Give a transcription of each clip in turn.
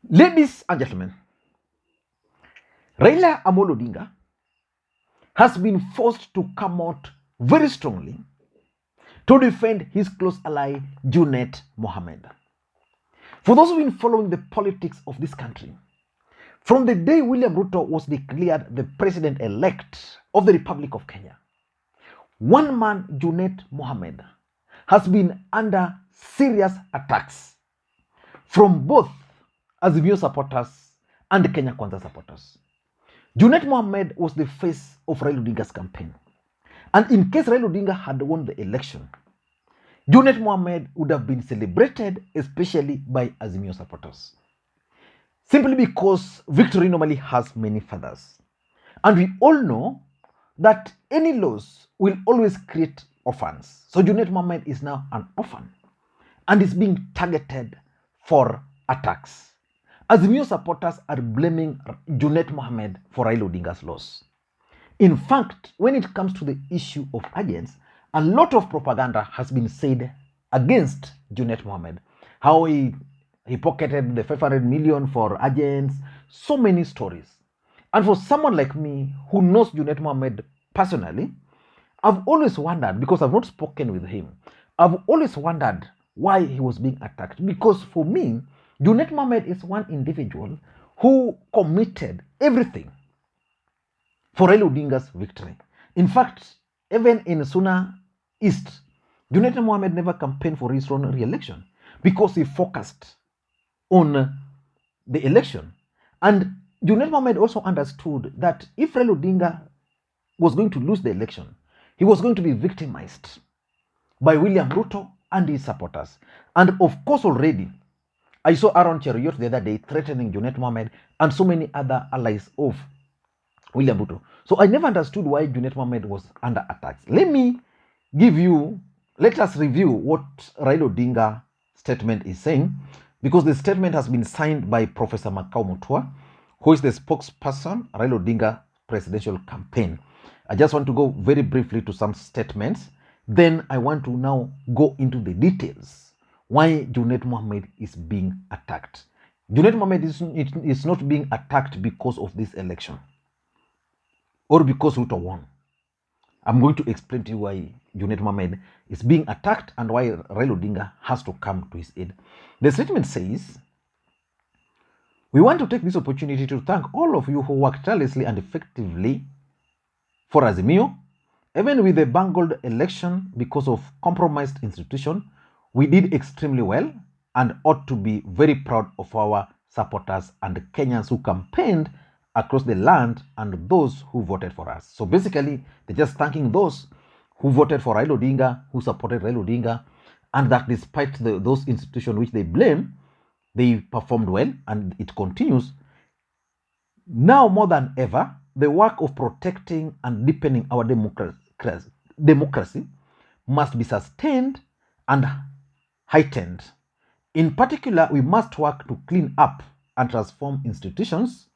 Ladies and gentlemen, Raila Odinga has been forced to come out very strongly to defend his close ally, Junet Mohamed. For those who've been following the politics of this country, from the day William Ruto was declared the president-elect of the Republic of Kenya, one man, Junet Mohamed, has been under serious attacks from both Azimio supporters and Kenya Kwanza supporters. Junet Mohamed was the face of Raila Odinga's campaign. And in case Raila Odinga had won the election, Junet Mohamed would have been celebrated, especially by Azimio supporters. Simply because victory normally has many fathers. And we all know that any loss will always create orphans. So Junet Mohamed is now an orphan and is being targeted for attacks. Azimio supporters are blaming Junet Mohamed for Raila Odinga's loss. In fact, when it comes to the issue of agents, a lot of propaganda has been said against Junet Mohamed. How he pocketed the 500 million for agents, so many stories. And for someone like me who knows Junet Mohamed personally, I've always wondered, because I've not spoken with him, I've always wondered why he was being attacked. Because for me, Junet Mohamed is one individual who committed everything for Raila Odinga's victory. In fact, even in Suna East, Junet Mohamed never campaigned for his own re-election because he focused on the election. And Junet Mohamed also understood that if Raila Odinga was going to lose the election, he was going to be victimized by William Ruto and his supporters. And of course, already, I saw Aaron Cheruiyot the other day threatening Junet Mohamed and so many other allies of William Ruto. So I never understood why Junet Mohamed was under attacks. Let us review what Raila Odinga statement is saying, because the statement has been signed by Professor Makau Mutua, who is the spokesperson Raila Odinga presidential campaign. I just want to go very briefly to some statements. Then I want to now go into the details why Junet Mohamed is being attacked. Junet Mohamed is not being attacked because of this election or because Ruto won. I'm going to explain to you why Junet Mohamed is being attacked and why Raila Odinga has to come to his aid. The statement says, "We want to take this opportunity to thank all of you who worked tirelessly and effectively for Azimio. Even with the bungled election because of compromised institution, we did extremely well and ought to be very proud of our supporters and Kenyans who campaigned across the land and those who voted for us." So basically, they're just thanking those who voted for Raila Odinga, who supported Raila Odinga, and that despite those institutions which they blame, they performed well, and it continues. Now more than ever, the work of protecting and deepening our democracy must be sustained and heightened. In particular, we must work to clean up and transform institutions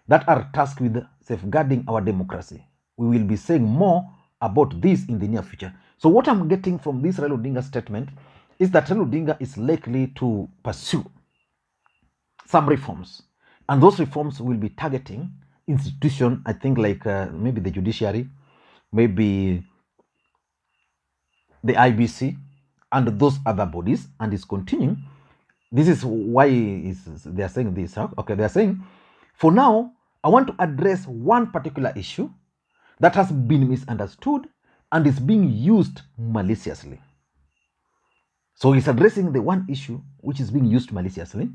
that are tasked with safeguarding our democracy. We will be saying more about this in the near future. So what I'm getting from this Raila Odinga statement is that Raila Odinga is likely to pursue some reforms. And those reforms will be targeting institutions, I think like maybe the judiciary, maybe the IBC, and those other bodies, and is continuing. This is why they are saying this. Okay, they are saying, for now, I want to address one particular issue that has been misunderstood and is being used maliciously. So he's addressing the one issue which is being used maliciously.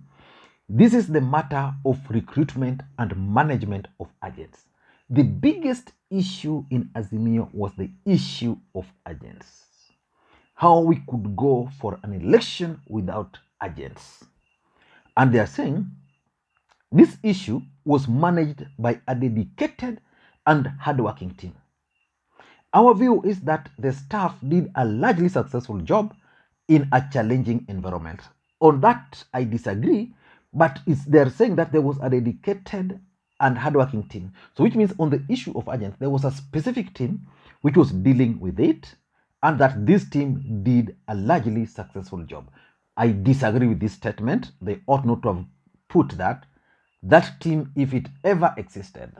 This is the matter of recruitment and management of agents. The biggest issue in Azimio was the issue of agents. How we could go for an election without agents. And they are saying this issue was managed by a dedicated and hardworking team. Our view is that the staff did a largely successful job in a challenging environment. On that, I disagree, but they're saying that there was a dedicated and hardworking team. So which means on the issue of agents, there was a specific team which was dealing with it, and that this team did a largely successful job. I disagree with this statement. They ought not to have put that that team, if it ever existed,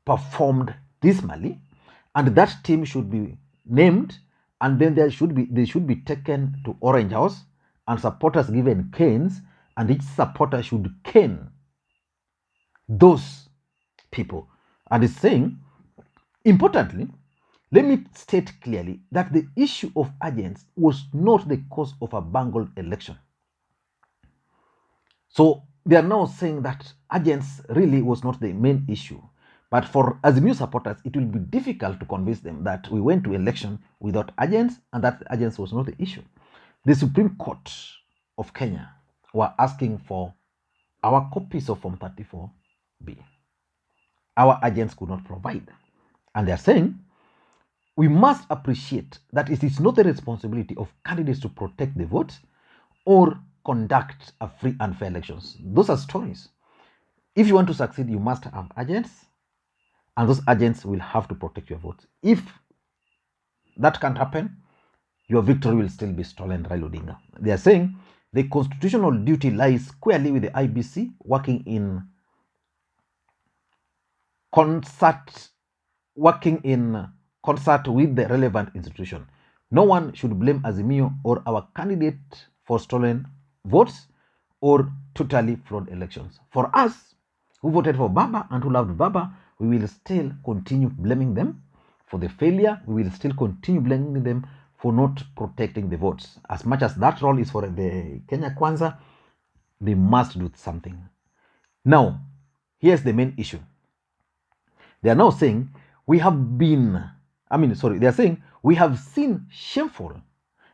performed dismally, and that team should be named, and then they should be taken to Orange House and supporters given canes, and each supporter should cane those people. And it's saying, importantly, let me state clearly that the issue of agents was not the cause of a bungled election. So they are now saying that agents really was not the main issue. But for Azimio supporters, it will be difficult to convince them that we went to election without agents and that agents was not the issue. The Supreme Court of Kenya were asking for our copies of Form 34B. Our agents could not provide. And they are saying, we must appreciate that it is not the responsibility of candidates to protect the vote or conduct a free and fair elections. Those are stories. If you want to succeed, you must have agents, and those agents will have to protect your vote. If that can't happen, your victory will still be stolen, Raila Odinga. They are saying the constitutional duty lies squarely with the IBC, working in concert with the relevant institution. No one should blame Azimio or our candidate for stolen votes or totally flawed elections. For us, who voted for Baba and who loved Baba, we will still continue blaming them for the failure. We will still continue blaming them for not protecting the votes. As much as that role is for the Kenya Kwanza, they must do something. Now, here's the main issue. They are now saying we have seen shameful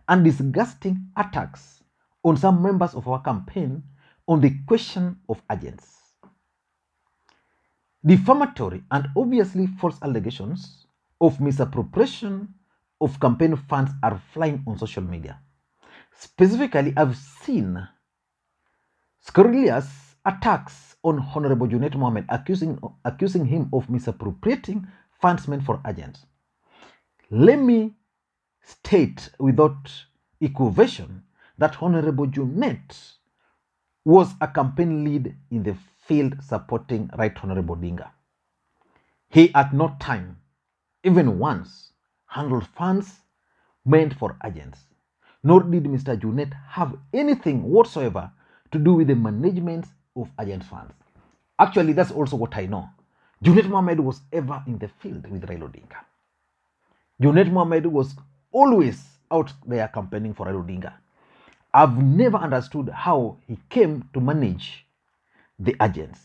and disgusting attacks on some members of our campaign on the question of agents. Defamatory and obviously false allegations of misappropriation of campaign funds are flying on social media. Specifically, I've seen scurrilous attacks on Honorable Junet Mohamed, accusing him of misappropriating funds meant for agents. Let me state without equivocation that Honorable Junet was a campaign lead in the field supporting Right Honorable Odinga. He at no time, even once, handled funds meant for agents, nor did Mr. Junet have anything whatsoever to do with the management of agent funds. Actually, that's also what I know. Junet Mohamed was ever in the field with Raila Odinga. Junet Mohamed was always out there campaigning for Raila Odinga. I've never understood how he came to manage the agents.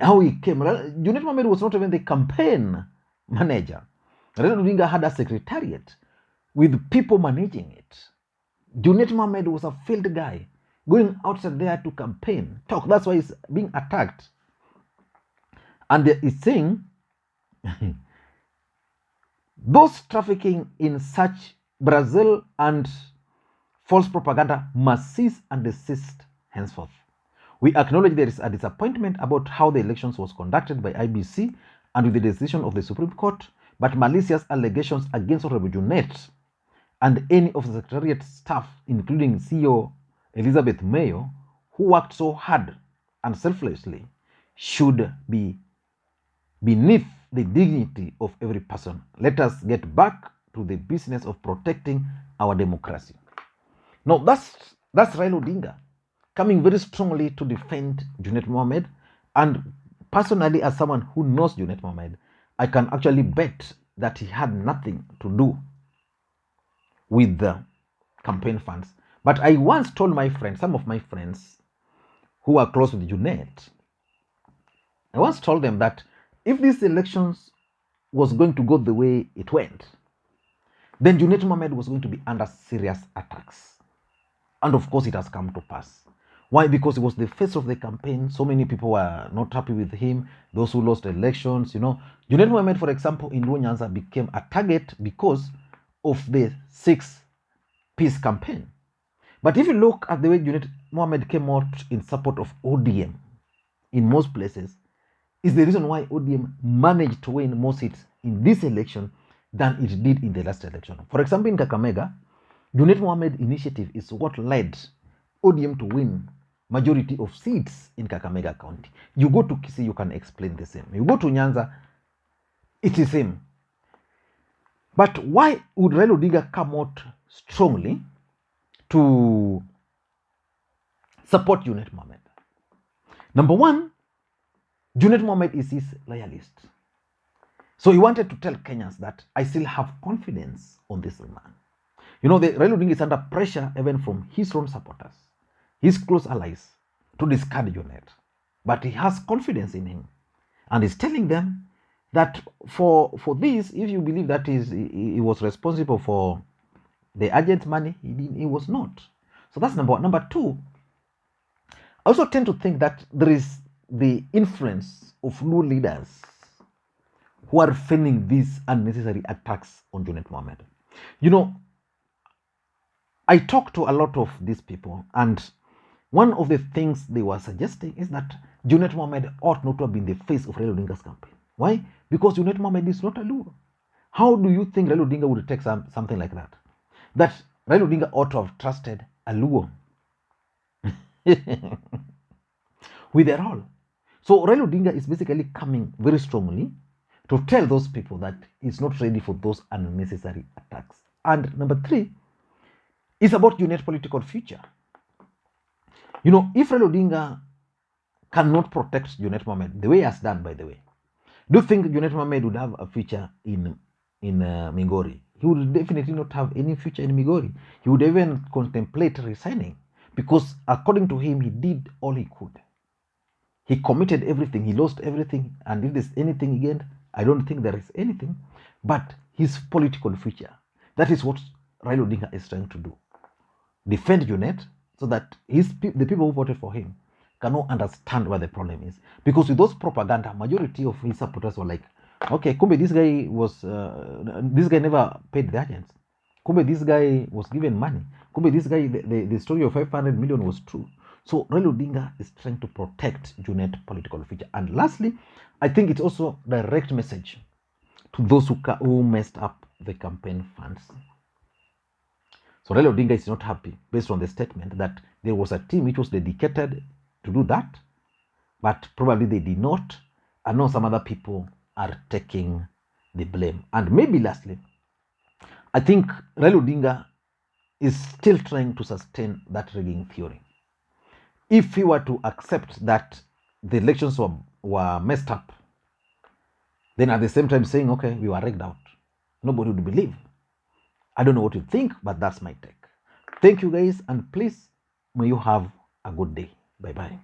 How he came. Junet Mohamed was not even the campaign manager. Raila Odinga had a secretariat with people managing it. Junet Mohamed was a field guy going outside there to campaign, talk. That's why he's being attacked. And he's saying those trafficking in such Brazil and false propaganda must cease and desist henceforth. We acknowledge there is a disappointment about how the elections was conducted by IBC and with the decision of the Supreme Court, but malicious allegations against Honorable Junet and any of the Secretariat staff, including CEO Elizabeth Mayo, who worked so hard and selflessly, should be beneath the dignity of every person. Let us get back to the business of protecting our democracy. Now, that's Raila Odinga coming very strongly to defend Junet Mohamed. And personally, as someone who knows Junet Mohamed, I can actually bet that he had nothing to do with the campaign funds. But I once told my friends, some of my friends who are close with Junet, I once told them that if these elections was going to go the way it went, then Junet Mohamed was going to be under serious attacks. And of course, it has come to pass. Why? Because he was the face of the campaign. So many people were not happy with him. Those who lost elections, Junet Mohamed, for example, in Luo Nyanza became a target because of the 6 peace campaign. But if you look at the way Junet Mohamed came out in support of ODM in most places, is the reason why ODM managed to win more seats in this election than it did in the last election. For example, in Kakamega, Junet Mohamed initiative is what led ODM to win majority of seats in Kakamega County. You go to Kisii, you can explain the same. You go to Nyanza, it is same. But why would Raila Odinga come out strongly to support Junet Mohamed? Number one, Junet Mohamed is his loyalist. So he wanted to tell Kenyans that I still have confidence on this man. You know, the Raila Odinga is under pressure even from his own supporters, his close allies, to discard Junet. But he has confidence in him. And he's telling them that for this, if you believe that he was responsible for the urgent money, he was not. So that's number one. Number two, I also tend to think that there is the influence of new leaders who are fanning these unnecessary attacks on Junet Mohamed. You know, I talked to a lot of these people, and one of the things they were suggesting is that Junet Mohamed ought not to have been the face of Raila Odinga's campaign. Why? Because Junet Mohamed is not a Luo. How do you think Raila Odinga would take something like that? That Raila Odinga ought to have trusted a Luo with their role. So Raila Odinga is basically coming very strongly to tell those people that he's not ready for those unnecessary attacks. And number three is about Junet's political future. You know, if Raila Odinga cannot protect Junet Mohamed the way he has done, by the way, do you think Junet Mohamed would have a future in Migori? He would definitely not have any future in Migori. He would even contemplate resigning, because according to him, he did all he could. He committed everything. He lost everything. And if there's anything again, I don't think there is anything. But his political future, that is what Raila Odinga is trying to do. Defend Junet so that the people who voted for him cannot understand what the problem is. Because with those propaganda, majority of his supporters were like, okay, Kumbe, this guy never paid the agents. Kumbe, this guy was given money. Kumbe, this guy, the story of 500 million was true. So Raila Odinga is trying to protect Junet's political future. And lastly, I think it's also a direct message to those who messed up the campaign funds. So Raila Odinga is not happy based on the statement that there was a team which was dedicated to do that, but probably they did not. I know some other people are taking the blame. And maybe lastly, I think Raila Odinga is still trying to sustain that rigging theory. If he were to accept that the elections were messed up, then at the same time saying, okay, we were rigged out, nobody would believe. I don't know what you think, but that's my take. Thank you guys, and please, may you have a good day. Bye-bye.